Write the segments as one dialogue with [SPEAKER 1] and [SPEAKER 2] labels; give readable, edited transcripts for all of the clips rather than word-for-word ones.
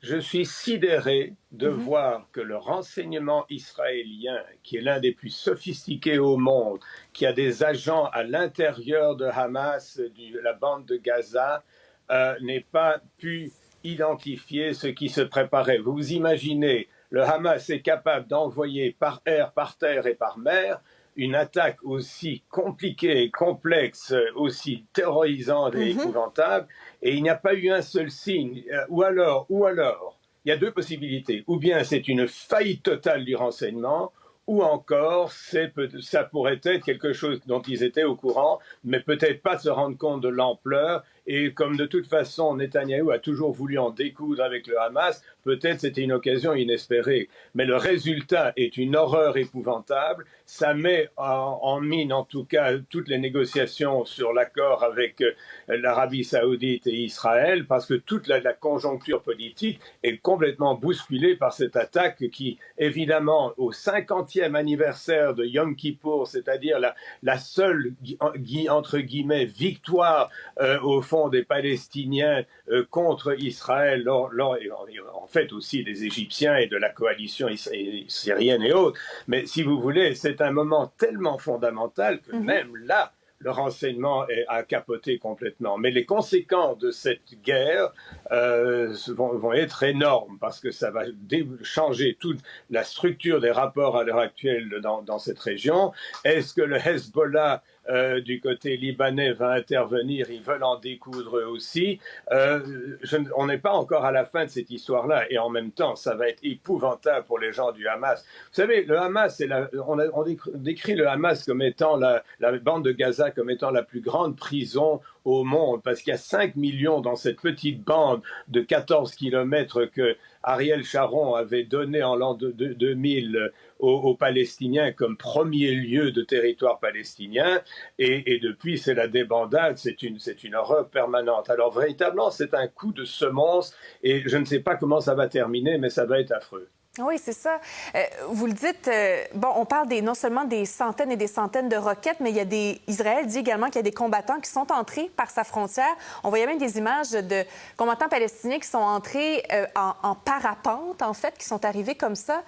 [SPEAKER 1] Je suis sidéré de
[SPEAKER 2] Mhm.
[SPEAKER 1] voir que le renseignement israélien, qui est l'un des plus sophistiqués au monde, qui a des agents à l'intérieur de Hamas, de la bande de Gaza, n'ait pas pu identifier ce qui se préparait. Vous imaginez, le Hamas est capable d'envoyer par air, par terre et par mer une attaque aussi compliquée et complexe, aussi terrorisante et
[SPEAKER 2] Mhm.
[SPEAKER 1] épouvantable, et il n'y a pas eu un seul signe. Ou alors, il y a deux possibilités. Ou bien c'est une faillite totale du renseignement, ou encore ça pourrait être quelque chose dont ils étaient au courant, mais peut-être pas se rendre compte de l'ampleur. Et comme de toute façon, Netanyahou a toujours voulu en découdre avec le Hamas, peut-être c'était une occasion inespérée. Mais le résultat est une horreur épouvantable. Ça met en mine, en tout cas, toutes les négociations sur l'accord avec l'Arabie saoudite et Israël, parce que toute la conjoncture politique est complètement bousculée par cette attaque qui, évidemment, au 50e anniversaire de Yom Kippour, c'est-à-dire la seule, entre guillemets, victoire au fond des Palestiniens contre Israël, en fait aussi des Égyptiens et de la coalition syrienne et autres. Mais si vous voulez, c'est un moment tellement fondamental que
[SPEAKER 2] Mhm.
[SPEAKER 1] même là, le renseignement a capoté complètement. Mais les conséquences de cette guerre vont être énormes parce que ça va changer toute la structure des rapports à l'heure actuelle dans cette région. Est-ce que le Hezbollah du côté libanais va intervenir? Ils veulent en découdre eux aussi. On n'est pas encore à la fin de cette histoire-là et en même temps, ça va être épouvantable pour les gens du Hamas. Vous savez, le Hamas, on décrit le Hamas comme étant la bande de Gaza comme étant la plus grande prison au monde, parce qu'il y a 5 millions dans cette petite bande de 14 kilomètres que Ariel Sharon avait donné en l'an 2000 aux Palestiniens comme premier lieu de territoire palestinien, et depuis c'est la débandade, c'est une horreur permanente. Alors véritablement c'est un coup de semonce, et je ne sais pas comment ça va terminer, mais ça va être affreux.
[SPEAKER 2] Oui, c'est ça. Vous le dites, bon, on parle non seulement des centaines et des centaines de roquettes, mais Israël dit également qu'il y a des combattants qui sont entrés par sa frontière. On voyait même des images de combattants palestiniens qui sont entrés en parapente, en fait, qui sont arrivés comme ça.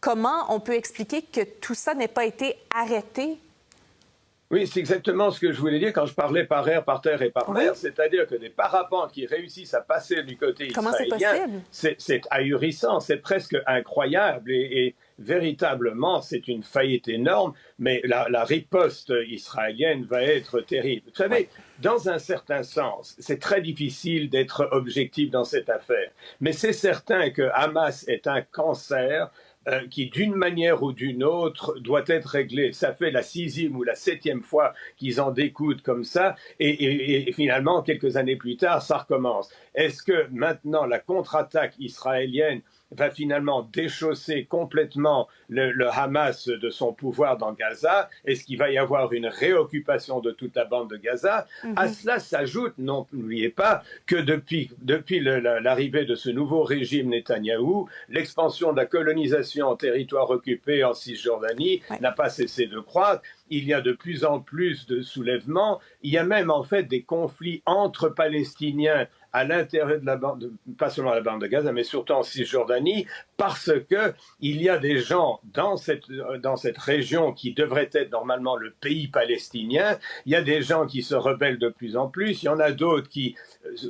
[SPEAKER 2] Comment on peut expliquer que tout ça n'ait pas été arrêté?
[SPEAKER 1] Oui, c'est exactement ce que je voulais dire quand je parlais par air, par terre et par
[SPEAKER 2] Oui.
[SPEAKER 1] mer. C'est-à-dire que des parapentes qui réussissent à passer du côté
[SPEAKER 2] Comment c'est
[SPEAKER 1] israélien,
[SPEAKER 2] possible?
[SPEAKER 1] c'est ahurissant, c'est presque incroyable. Et véritablement, c'est une faillite énorme, mais la riposte israélienne va être terrible. Vous
[SPEAKER 2] Oui.
[SPEAKER 1] savez, dans un certain sens, c'est très difficile d'être objectif dans cette affaire. Mais c'est certain que Hamas est un cancer qui, d'une manière ou d'une autre, doit être réglé. Ça fait la 6e ou la 7e fois qu'ils en découdent comme ça, et finalement, quelques années plus tard, ça recommence. Est-ce que maintenant, la contre-attaque israélienne va finalement déchausser complètement le Hamas de son pouvoir dans Gaza? Est-ce qu'il va y avoir une réoccupation de toute la bande de Gaza? À
[SPEAKER 2] Mhm.
[SPEAKER 1] cela s'ajoute, n'oubliez pas, que depuis l'arrivée de ce nouveau régime Netanyahou, l'expansion de la colonisation en territoire occupé en Cisjordanie
[SPEAKER 2] Oui.
[SPEAKER 1] n'a pas cessé de croître. Il y a de plus en plus de soulèvements. Il y a même en fait des conflits entre Palestiniens à l'intérieur de la bande, pas seulement la bande de Gaza, mais surtout en Cisjordanie, parce que il y a des gens dans cette région qui devrait être normalement le pays palestinien. Il y a des gens qui se rebellent de plus en plus. Il y en a d'autres qui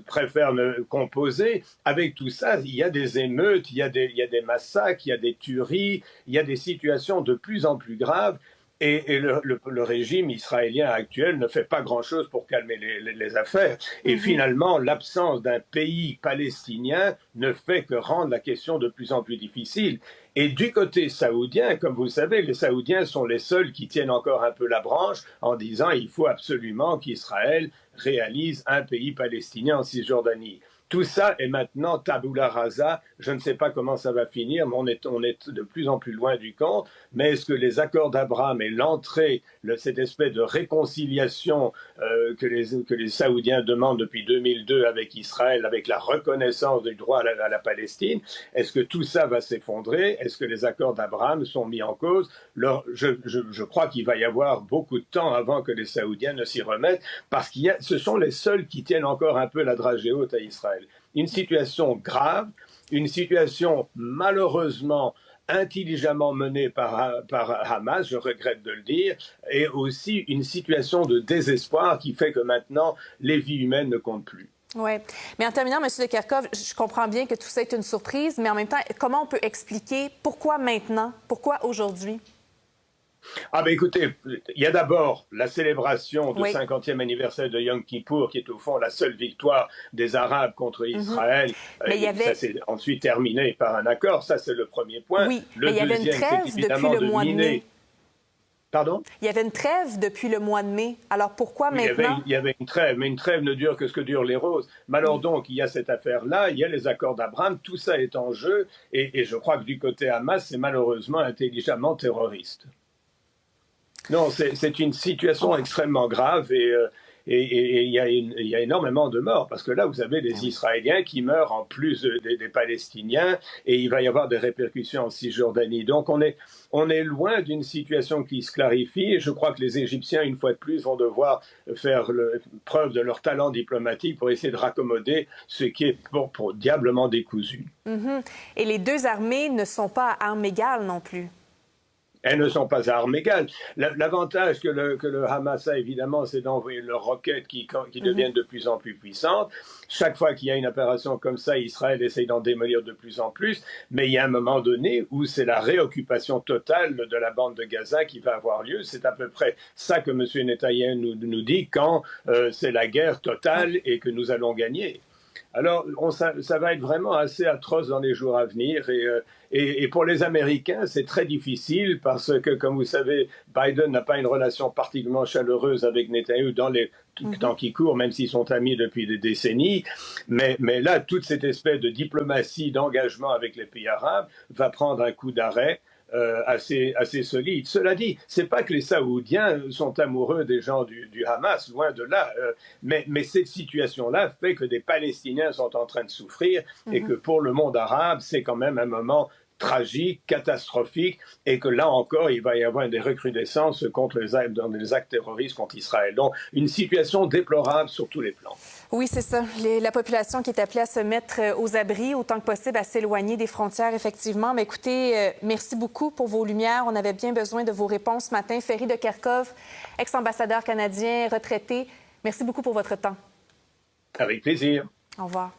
[SPEAKER 1] préfèrent composer. Avec tout ça, il y a des émeutes, il y a des massacres, il y a des tueries, il y a des situations de plus en plus graves. Et le régime israélien actuel ne fait pas grand-chose pour calmer les affaires. Et
[SPEAKER 2] Mhm.
[SPEAKER 1] finalement, l'absence d'un pays palestinien ne fait que rendre la question de plus en plus difficile. Et du côté saoudien, comme vous le savez, les Saoudiens sont les seuls qui tiennent encore un peu la branche en disant il faut absolument qu'Israël réalise un pays palestinien en Cisjordanie. Tout ça est maintenant tabula rasa. Je ne sais pas comment ça va finir, mais on est de plus en plus loin du compte. Mais est-ce que les accords d'Abraham et l'entrée, cette espèce de réconciliation que les Saoudiens demandent depuis 2002 avec Israël, avec la reconnaissance du droit à la Palestine, est-ce que tout ça va s'effondrer? Est-ce que les accords d'Abraham sont mis en cause? Je crois qu'il va y avoir beaucoup de temps avant que les Saoudiens ne s'y remettent, parce ce sont les seuls qui tiennent encore un peu la dragée haute à Israël. une situation grave, une situation malheureusement intelligemment menée par Hamas, je regrette de le dire, et aussi une situation de désespoir qui fait que maintenant, les vies humaines ne comptent plus.
[SPEAKER 2] Oui. Mais en terminant, M. de Kerkhove, je comprends bien que tout ça est une surprise, mais en même temps, comment on peut expliquer pourquoi maintenant, pourquoi aujourd'hui?
[SPEAKER 1] Ah ben écoutez, il y a d'abord la célébration du 50e anniversaire de Yom Kippour, qui est au fond la seule victoire des Arabes contre Israël.
[SPEAKER 2] Mais il y avait...
[SPEAKER 1] Ça s'est ensuite terminé par un accord, ça c'est le premier point.
[SPEAKER 2] Oui, mais il y avait une trêve depuis le mois de mai.
[SPEAKER 1] Pardon?
[SPEAKER 2] Il y avait une trêve depuis le mois de mai. Alors pourquoi maintenant?
[SPEAKER 1] Il y avait une trêve, mais une trêve ne dure que ce que durent les roses. Mais alors donc, il y a cette affaire-là, il y a les accords d'Abraham, tout ça est en jeu, et je crois que du côté Hamas, c'est malheureusement intelligemment terroriste. Non, c'est une situation extrêmement grave et il y a énormément de morts parce que là, vous avez des Israéliens qui meurent en plus des Palestiniens et il va y avoir des répercussions en Cisjordanie. Donc, on est loin d'une situation qui se clarifie et je crois que les Égyptiens, une fois de plus, vont devoir faire preuve de leur talent diplomatique pour essayer de raccommoder ce qui est pour diablement décousu.
[SPEAKER 2] Et les deux armées ne sont pas à armes égales non plus.
[SPEAKER 1] Elles ne sont pas à armes égales. L'avantage que le Hamas a, évidemment, c'est d'envoyer leurs roquettes qui deviennent de plus en plus puissantes. Chaque fois qu'il y a une opération comme ça, Israël essaye d'en démolir de plus en plus. Mais il y a un moment donné où c'est la réoccupation totale de la bande de Gaza qui va avoir lieu. C'est à peu près ça que M. Netanyahou nous dit quand c'est la guerre totale et que nous allons gagner. Alors, ça va être vraiment assez atroce dans les jours à venir. Et pour les Américains, c'est très difficile parce que, comme vous savez, Biden n'a pas une relation particulièrement chaleureuse avec Netanyahou dans les temps qui courent, même s'ils sont amis depuis des décennies. Mais là, toute cette espèce de diplomatie, d'engagement avec les pays arabes va prendre un coup d'arrêt. Assez solide. Cela dit, c'est pas que les Saoudiens sont amoureux des gens du Hamas, loin de là, mais cette situation-là fait que des Palestiniens sont en train de souffrir et que pour le monde arabe, c'est quand même un moment tragique, catastrophique, et que là encore, il va y avoir des recrudescences contre les actes terroristes contre Israël. Donc, une situation déplorable sur tous les plans.
[SPEAKER 2] Oui, c'est ça. La population qui est appelée à se mettre aux abris autant que possible, à s'éloigner des frontières, effectivement. Mais écoutez, merci beaucoup pour vos lumières. On avait bien besoin de vos réponses ce matin. Ferry de Kerkhove, ex-ambassadeur canadien, retraité. Merci beaucoup pour votre temps.
[SPEAKER 1] Avec plaisir.
[SPEAKER 2] Au revoir.